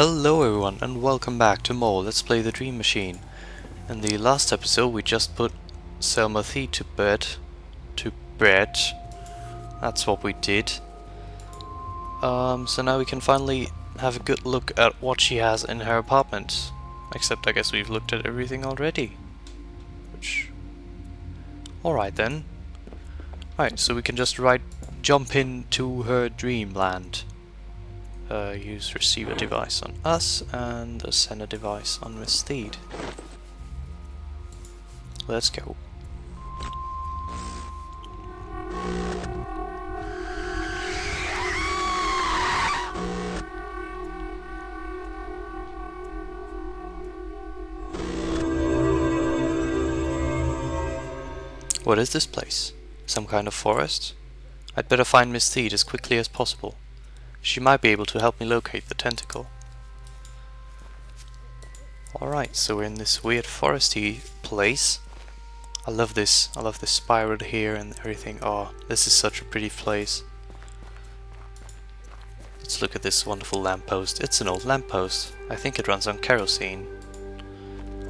Hello everyone and welcome back to more Let's Play the Dream Machine. In the last episode we just put Selma Thee to bed. That's what we did. So now we can finally have a good look at what she has in her apartment. Except I guess we've looked at everything already. Alright then. Alright, so we can just jump into her Dreamland. Use receiver device on us and a sender device on Miss Steed. Let's go. What is this place? Some kind of forest? I'd better find Miss Steed as quickly as possible. She might be able to help me locate the tentacle. Alright, so we're in this weird foresty place. I love this spiral here and everything. Oh, this is such a pretty place. Let's look at this wonderful lamppost. It's an old lamppost. I think it runs on kerosene.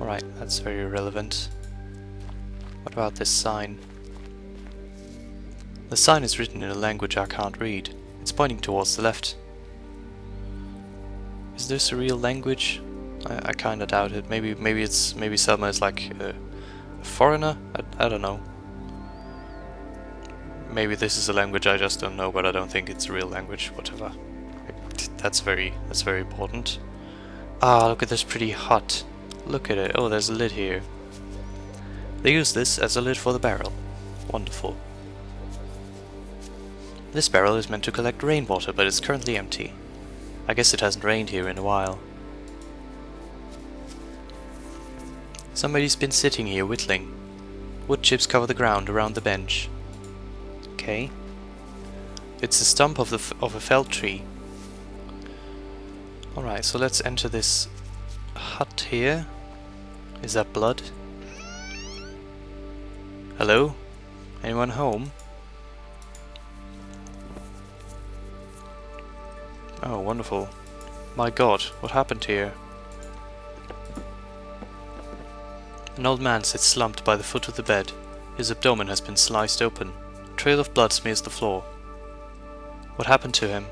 Alright, that's very irrelevant. What about this sign? The sign is written in a language I can't read. It's pointing towards the left. Is this a real language? I kinda doubt it. Maybe Selma is like a foreigner? I don't know. Maybe this is a language I just don't know, but I don't think it's a real language. Whatever. That's very important. Ah, look at this pretty hut. Look at it. Oh, there's a lid here. They use this as a lid for the barrel. Wonderful. This barrel is meant to collect rainwater, but it's currently empty. I guess it hasn't rained here in a while. Somebody's been sitting here whittling. Wood chips cover the ground around the bench. Okay. It's the stump of a felled tree. Alright, so let's enter this hut here. Is that blood? Hello? Anyone home? Oh, wonderful. My god, what happened here? An old man sits slumped by the foot of the bed. His abdomen has been sliced open. A trail of blood smears the floor. What happened to him?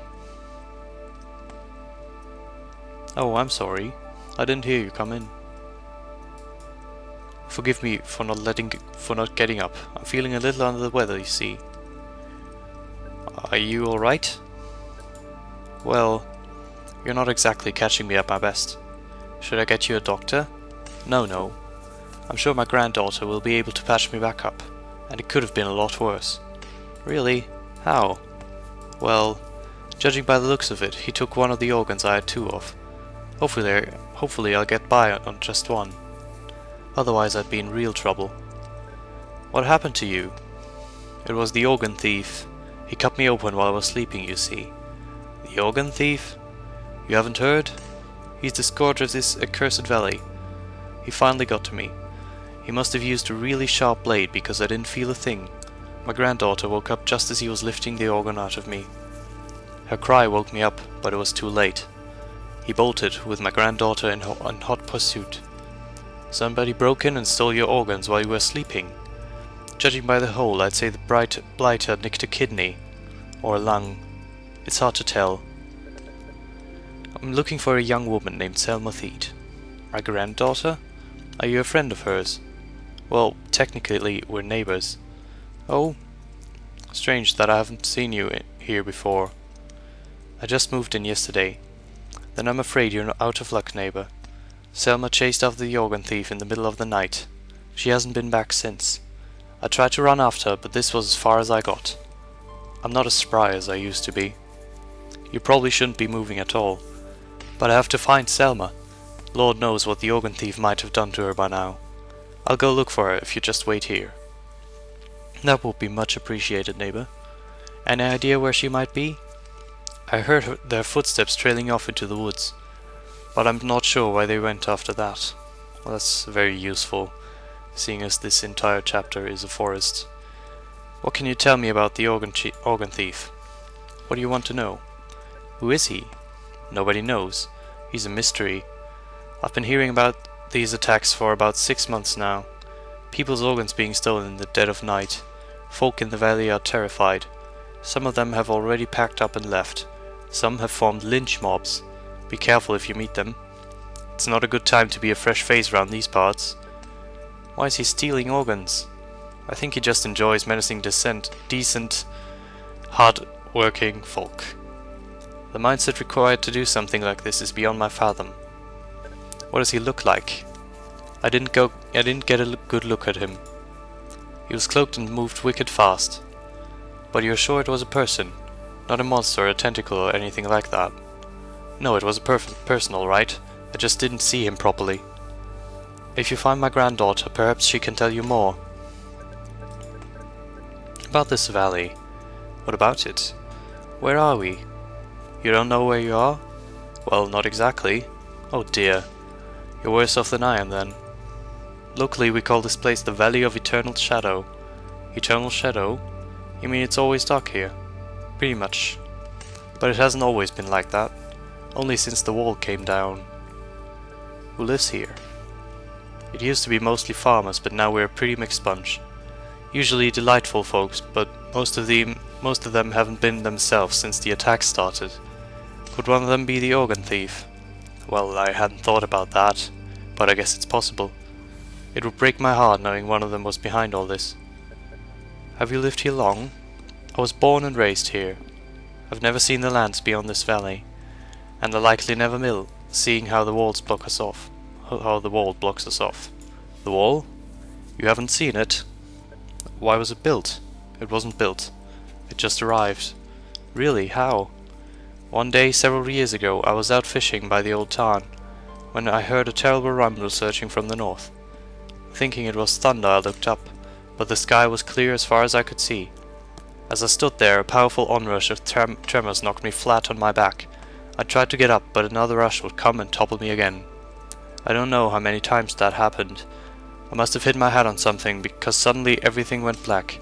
Oh, I'm sorry. I didn't hear you come in. Forgive me for not getting up. I'm feeling a little under the weather, you see. Are you alright? Well, you're not exactly catching me at my best. Should I get you a doctor? No. I'm sure my granddaughter will be able to patch me back up. And it could have been a lot worse. Really? How? Well, judging by the looks of it, he took one of the organs I had two of. Hopefully I'll get by on just one. Otherwise I'd be in real trouble. What happened to you? It was the organ thief. He cut me open while I was sleeping, you see. The organ thief? You haven't heard? He's the scourge of this accursed valley. He finally got to me. He must have used a really sharp blade because I didn't feel a thing. My granddaughter woke up just as he was lifting the organ out of me. Her cry woke me up, but it was too late. He bolted, with my granddaughter in hot pursuit. Somebody broke in and stole your organs while you were sleeping. Judging by the hole, I'd say the blighter nicked a kidney. Or a lung. It's hard to tell. I'm looking for a young woman named Selma Thee. My granddaughter? Are you a friend of hers? Well, technically we're neighbors. Oh? Strange that I haven't seen you here before. I just moved in yesterday. Then I'm afraid you're out of luck, neighbor. Selma chased after the organ thief in the middle of the night. She hasn't been back since. I tried to run after her, but this was as far as I got. I'm not as spry as I used to be. You probably shouldn't be moving at all. But I have to find Selma. Lord knows what the organ thief might have done to her by now. I'll go look for her if you just wait here. That would be much appreciated, neighbor. Any idea where she might be? I heard their footsteps trailing off into the woods. But I'm not sure why they went after that. Well, that's very useful, seeing as this entire chapter is a forest. What can you tell me about the organ thief? What do you want to know? Who is he? Nobody knows. He's a mystery. I've been hearing about these attacks for about 6 months now. People's organs being stolen in the dead of night. Folk in the valley are terrified. Some of them have already packed up and left. Some have formed lynch mobs. Be careful if you meet them. It's not a good time to be a fresh face around these parts. Why is he stealing organs? I think he just enjoys menacing decent, hard-working folk. The mindset required to do something like this is beyond my fathom. What does he look like? I didn't get a good look at him. He was cloaked and moved wicked fast. But you're sure it was a person, not a monster or a tentacle or anything like that? No, it was a person, all right. I just didn't see him properly. If you find my granddaughter, perhaps she can tell you more. About this valley. What about it? Where are we? You don't know where you are? Well, not exactly. Oh dear. You're worse off than I am then. Locally we call this place the Valley of Eternal Shadow. Eternal Shadow? You mean it's always dark here? Pretty much. But it hasn't always been like that. Only since the wall came down. Who lives here? It used to be mostly farmers, but now we're a pretty mixed bunch. Usually delightful folks, but most of them haven't been themselves since the attack started. Could one of them be the organ thief? Well, I hadn't thought about that, but I guess it's possible. It would break my heart knowing one of them was behind all this. Have you lived here long? I was born and raised here. I've never seen the lands beyond this valley, and I likely never will, seeing how the walls block us off. How the wall blocks us off. The wall? You haven't seen it? Why was it built? It wasn't built. It just arrived. Really? How? One day, several years ago, I was out fishing by the old tarn, when I heard a terrible rumble surging from the north. Thinking it was thunder, I looked up, but the sky was clear as far as I could see. As I stood there, a powerful onrush of tremors knocked me flat on my back. I tried to get up, but another rush would come and topple me again. I don't know how many times that happened. I must have hit my head on something, because suddenly everything went black.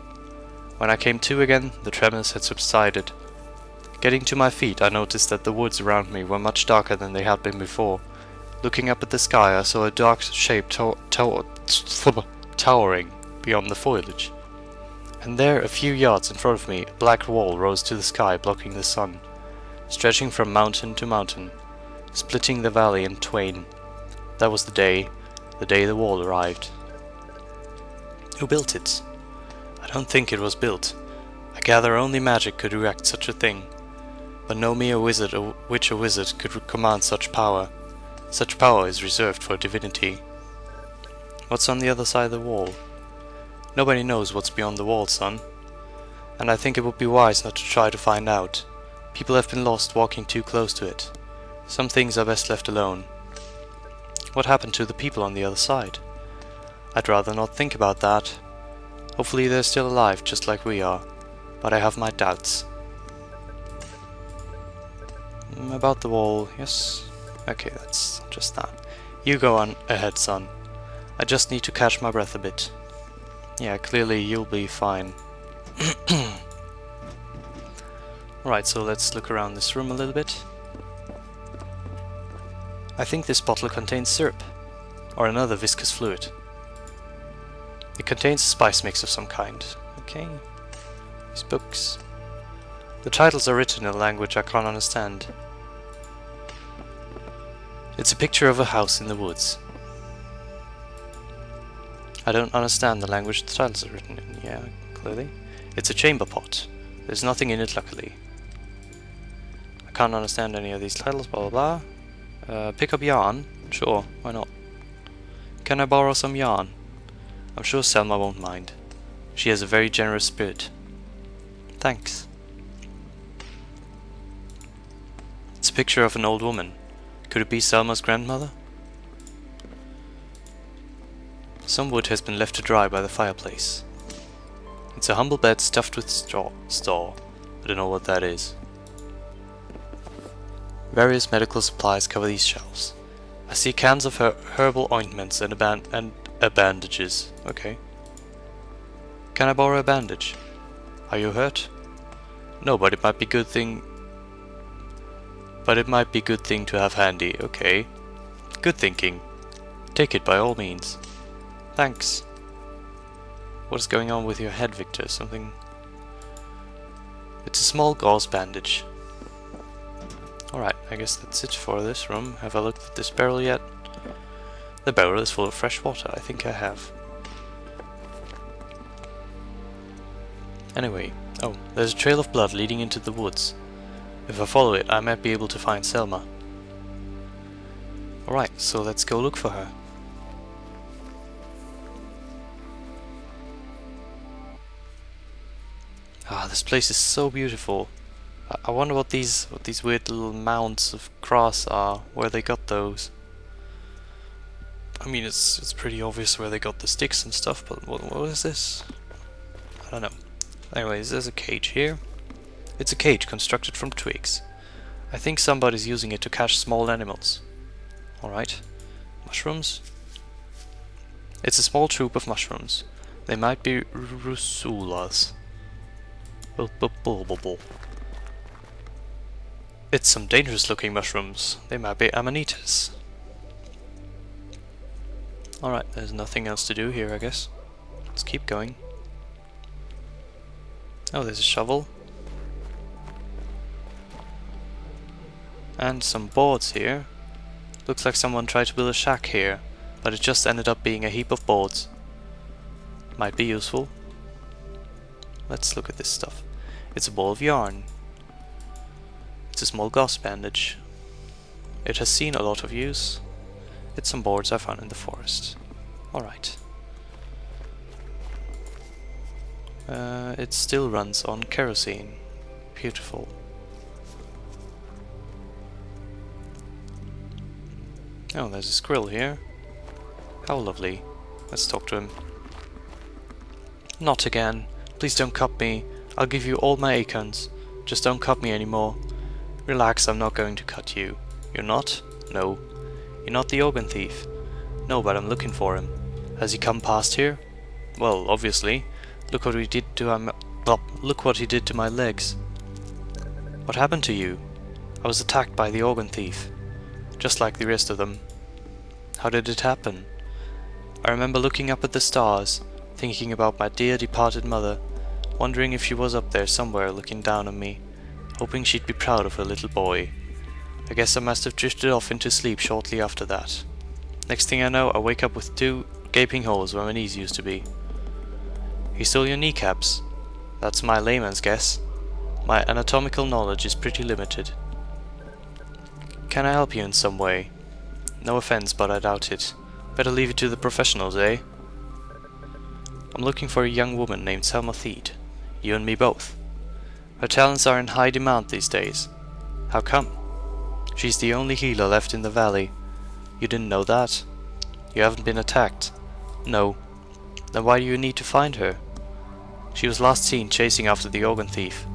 When I came to again, the tremors had subsided. Getting to my feet, I noticed that the woods around me were much darker than they had been before. Looking up at the sky, I saw a dark shape towering beyond the foliage. And there, a few yards in front of me, a black wall rose to the sky, blocking the sun, stretching from mountain to mountain, splitting the valley in twain. That was the day the wall arrived. Who built it? I don't think it was built. I gather only magic could erect such a thing. But no mere wizard or witch or wizard could command such power. Such power is reserved for divinity. What's on the other side of the wall? Nobody knows what's beyond the wall, son. And I think it would be wise not to try to find out. People have been lost walking too close to it. Some things are best left alone. What happened to the people on the other side? I'd rather not think about that. Hopefully they're still alive, just like we are. But I have my doubts. About the wall, yes? Okay, that's just that. You go on ahead, son. I just need to catch my breath a bit. Yeah, clearly you'll be fine. Alright, so let's look around this room a little bit. I think this bottle contains syrup, or another viscous fluid. It contains a spice mix of some kind. Okay. These books. The titles are written in a language I can't understand. It's a picture of a house in the woods. I don't understand the language the titles are written in. Yeah, clearly. It's a chamber pot. There's nothing in it, luckily. I can't understand any of these titles, blah blah blah. Pick up yarn? Sure, why not? Can I borrow some yarn? I'm sure Selma won't mind. She has a very generous spirit. Thanks. It's a picture of an old woman. Could it be Selma's grandmother? Some wood has been left to dry by the fireplace. It's a humble bed stuffed with straw. I don't know what that is. Various medical supplies cover these shelves. I see cans of herbal ointments and bandages. Okay. Can I borrow a bandage? Are you hurt? No, but it might be a good thing but it might be a good thing to have handy. Okay. Good thinking. Take it by all means. Thanks. What is going on with your head, Victor? Something... It's a small gauze bandage. Alright, I guess that's it for this room. Have I looked at this barrel yet? The barrel is full of fresh water. I think I have. Anyway, oh, there's a trail of blood leading into the woods. If I follow it, I might be able to find Selma. Alright, so let's go look for her. Ah, this place is so beautiful. I wonder what these weird little mounds of grass are, where they got those. I mean, it's pretty obvious where they got the sticks and stuff, but what is this? I don't know. Anyways, there's a cage here. It's a cage constructed from twigs. I think somebody's using it to catch small animals. Alright. Mushrooms. It's a small troop of mushrooms. They might be rusulas. It's some dangerous looking mushrooms. They might be amanitas. Alright, there's nothing else to do here, I guess. Let's keep going. Oh, there's a shovel. And some boards here. Looks like someone tried to build a shack here, but it just ended up being a heap of boards. Might be useful. Let's look at this stuff. It's a ball of yarn. It's a small gauze bandage. It has seen a lot of use. It's some boards I found in the forest. Alright. It still runs on kerosene. Beautiful. Oh, there's a squirrel here. How lovely. Let's talk to him. Not again. Please don't cut me. I'll give you all my acorns. Just don't cut me anymore. Relax, I'm not going to cut you. You're not? No. You're not the organ thief? No, but I'm looking for him. Has he come past here? Well, obviously. Look what he did to my legs. What happened to you? I was attacked by the organ thief. Just like the rest of them. How did it happen? I remember looking up at the stars, thinking about my dear departed mother, wondering if she was up there somewhere looking down on me, hoping she'd be proud of her little boy. I guess I must have drifted off into sleep shortly after that. Next thing I know, I wake up with 2 gaping holes where my knees used to be. He stole your kneecaps? That's my layman's guess. My anatomical knowledge is pretty limited. Can I help you in some way? No offense, but I doubt it. Better leave it to the professionals, eh? I'm looking for a young woman named Selma Theed. You and me both. Her talents are in high demand these days. How come? She's the only healer left in the valley. You didn't know that? You haven't been attacked? No. Then why do you need to find her? She was last seen chasing after the organ thief.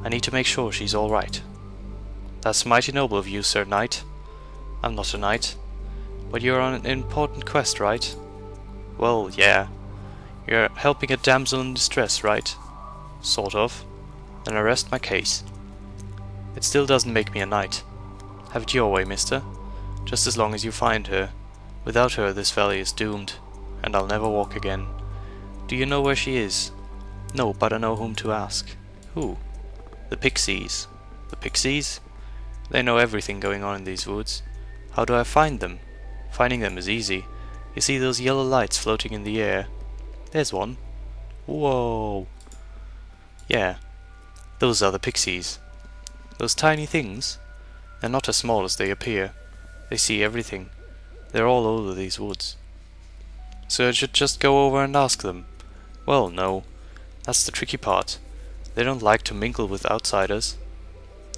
I need to make sure she's alright. That's mighty noble of you, Sir Knight. I'm not a knight. But you're on an important quest, right? Well, yeah. You're helping a damsel in distress, right? Sort of. Then I rest my case. It still doesn't make me a knight. Have it your way, mister. Just as long as you find her. Without her, this valley is doomed, and I'll never walk again. Do you know where she is? No, but I know whom to ask. Who? The pixies. The pixies? They know everything going on in these woods. How do I find them? Finding them is easy. You see those yellow lights floating in the air? There's one. Whoa. Yeah, those are the pixies. Those tiny things. They're not as small as they appear. They see everything. They're all over these woods. So I should just go over and ask them? Well, no. That's the tricky part. They don't like to mingle with outsiders.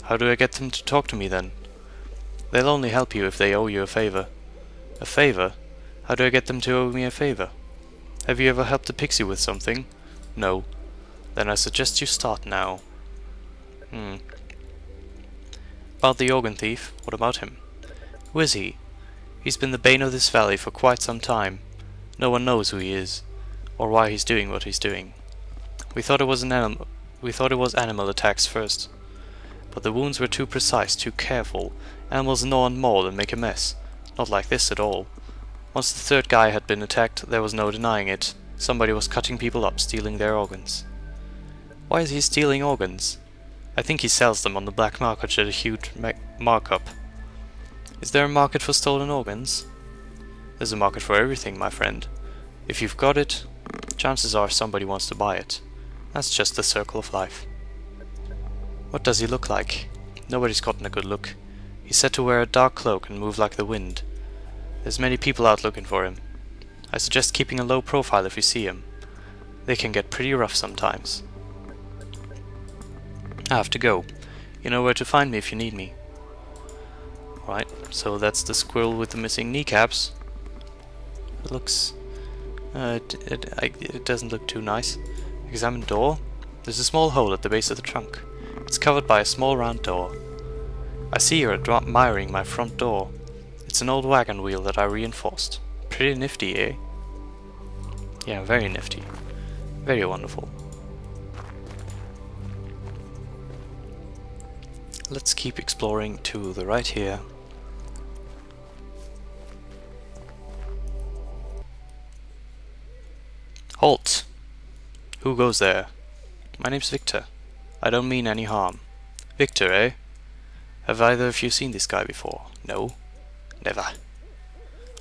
How do I get them to talk to me then? They'll only help you if they owe you a favor. A favor? How do I get them to owe me a favor? Have you ever helped a pixie with something? No. Then I suggest you start now. About the organ thief, what about him? Who is he? He's been the bane of this valley for quite some time. No one knows who he is, or why he's doing what he's doing. We thought it was animal attacks first, but the wounds were too precise, too careful. Animals gnaw on mold and make a mess. Not like this at all. Once the third guy had been attacked, there was no denying it. Somebody was cutting people up, stealing their organs. Why is he stealing organs? I think he sells them on the black market at a huge markup. Is there a market for stolen organs? There's a market for everything, my friend. If you've got it, chances are somebody wants to buy it. That's just the circle of life. What does he look like? Nobody's gotten a good look. He's said to wear a dark cloak and move like the wind. There's many people out looking for him. I suggest keeping a low profile if you see him. They can get pretty rough sometimes. I have to go. You know where to find me if you need me. Right, so that's the squirrel with the missing kneecaps. It looks... it doesn't look too nice. Examine door. There's a small hole at the base of the trunk. It's covered by a small round door. I see you're admiring my front door. It's an old wagon wheel that I reinforced. Pretty nifty, eh? Yeah, very nifty. Very wonderful. Let's keep exploring to the right here. Halt! Who goes there? My name's Victor. I don't mean any harm. Victor, eh? Have either of you seen this guy before? No? Never.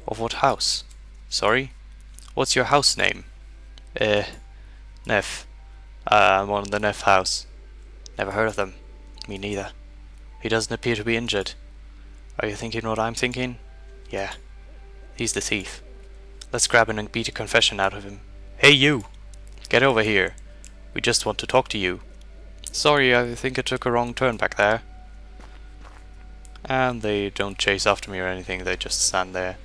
Of what house? Sorry? What's your house name? Neff. I'm on the Neff house. Never heard of them. Me neither. He doesn't appear to be injured. Are you thinking what I'm thinking? Yeah. He's the thief. Let's grab him and beat a confession out of him. Hey you! Get over here. We just want to talk to you. Sorry, I think I took a wrong turn back there. And they don't chase after me or anything, they just stand there.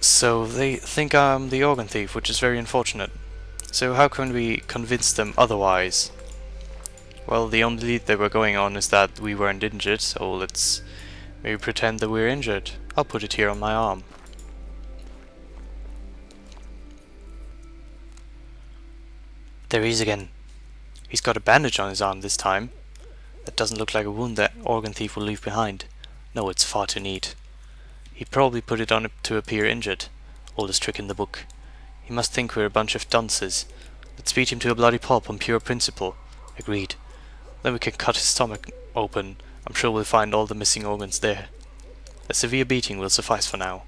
So they think I'm the organ thief, which is very unfortunate. So how can we convince them otherwise? Well, the only lead they were going on is that we weren't injured, so let's maybe pretend that we're injured. I'll put it here on my arm. There he is again. He's got a bandage on his arm this time. That doesn't look like a wound that organ thief will leave behind. No, it's far too neat. He probably put it on to appear injured. Oldest trick in the book. He must think we're a bunch of dunces. Let's beat him to a bloody pulp on pure principle. Agreed. Then we can cut his stomach open. I'm sure we'll find all the missing organs there. A severe beating will suffice for now.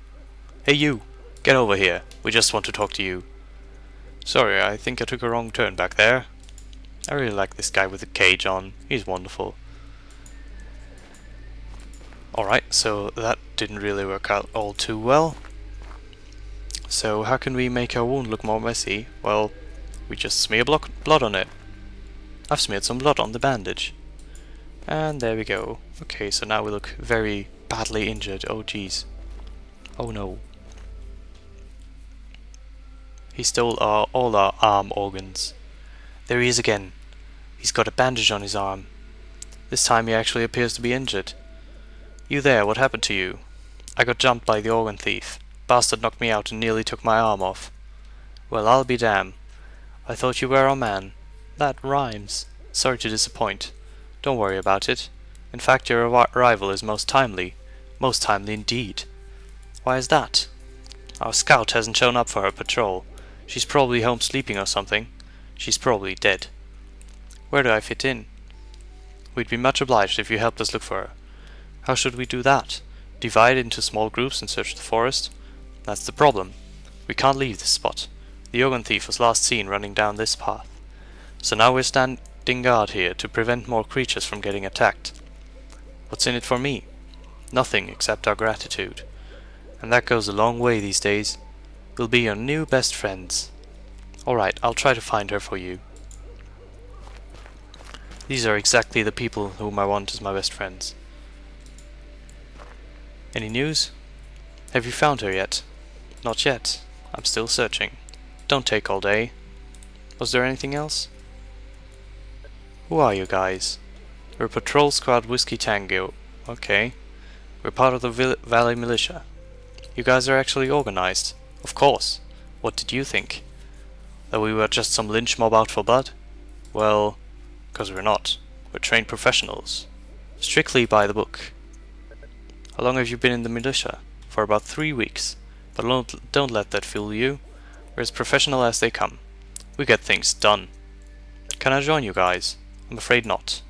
Hey you! Get over here. We just want to talk to you. Sorry, I think I took a wrong turn back there. I really like this guy with the cage on. He's wonderful. Alright, so that didn't really work out all too well. So how can we make our wound look more messy? Well, we just smear blood on it. I've smeared some blood on the bandage. And there we go. Okay, so now we look very badly injured. Oh jeez. Oh no. He stole all our arm organs. There he is again. He's got a bandage on his arm. This time he actually appears to be injured. You there, what happened to you? I got jumped by the organ thief. Bastard knocked me out and nearly took my arm off. Well, I'll be damned. I thought you were our man. That rhymes. Sorry to disappoint. Don't worry about it. In fact, your arrival is most timely. Most timely indeed. Why is that? Our scout hasn't shown up for her patrol. She's probably home sleeping or something. She's probably dead. Where do I fit in? We'd be much obliged if you helped us look for her. How should we do that? Divide into small groups and search the forest? That's the problem. We can't leave this spot. The organ thief was last seen running down this path. So now we're standing guard here to prevent more creatures from getting attacked. What's in it for me? Nothing except our gratitude. And that goes a long way these days. We'll be your new best friends. Alright, I'll try to find her for you. These are exactly the people whom I want as my best friends. Any news? Have you found her yet? Not yet. I'm still searching. Don't take all day. Was there anything else? Who are you guys? We're Patrol Squad Whiskey Tango. Okay. We're part of the Valley Militia. You guys are actually organized. Of course. What did you think? That we were just some lynch mob out for blood? Well, 'cause we're not. We're trained professionals. Strictly by the book. How long have you been in the militia? For about 3 weeks. But don't let that fool you. We're as professional as they come. We get things done. Can I join you guys? I'm afraid not.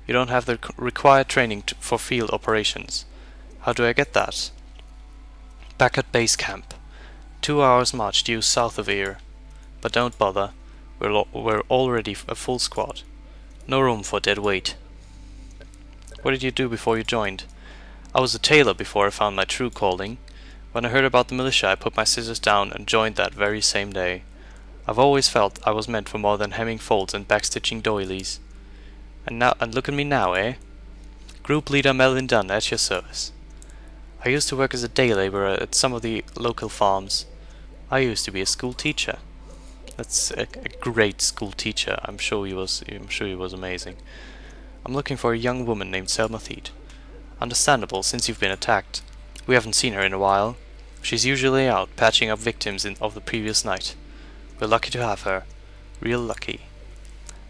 You don't have the required training for field operations. How do I get that? Back at base camp. 2 hours march due south of here. But don't bother. We're already a full squad. No room for dead weight. What did you do before you joined? I was a tailor before I found my true calling. When I heard about the militia, I put my scissors down and joined that very same day. I've always felt I was meant for more than hemming folds and backstitching doilies. And look at me now, eh? Group Leader Melvin Dunn at your service. I used to work as a day laborer at some of the local farms. I used to be a school teacher. That's a great school teacher. I'm sure he was amazing. I'm looking for a young woman named Selma Theed. Understandable, since you've been attacked. We haven't seen her in a while. She's usually out patching up victims of the previous night. We're lucky to have her. Real lucky.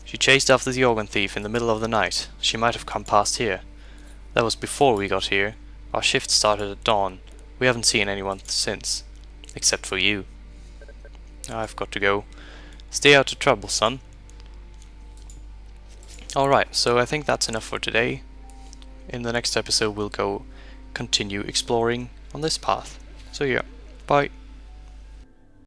She chased after the organ thief in the middle of the night. She might have come past here. That was before we got here. Our shift started at dawn. We haven't seen anyone since. Except for you. I've got to go. Stay out of trouble, son. Alright, so I think that's enough for today. In the next episode we'll continue exploring on this path. So yeah, bye.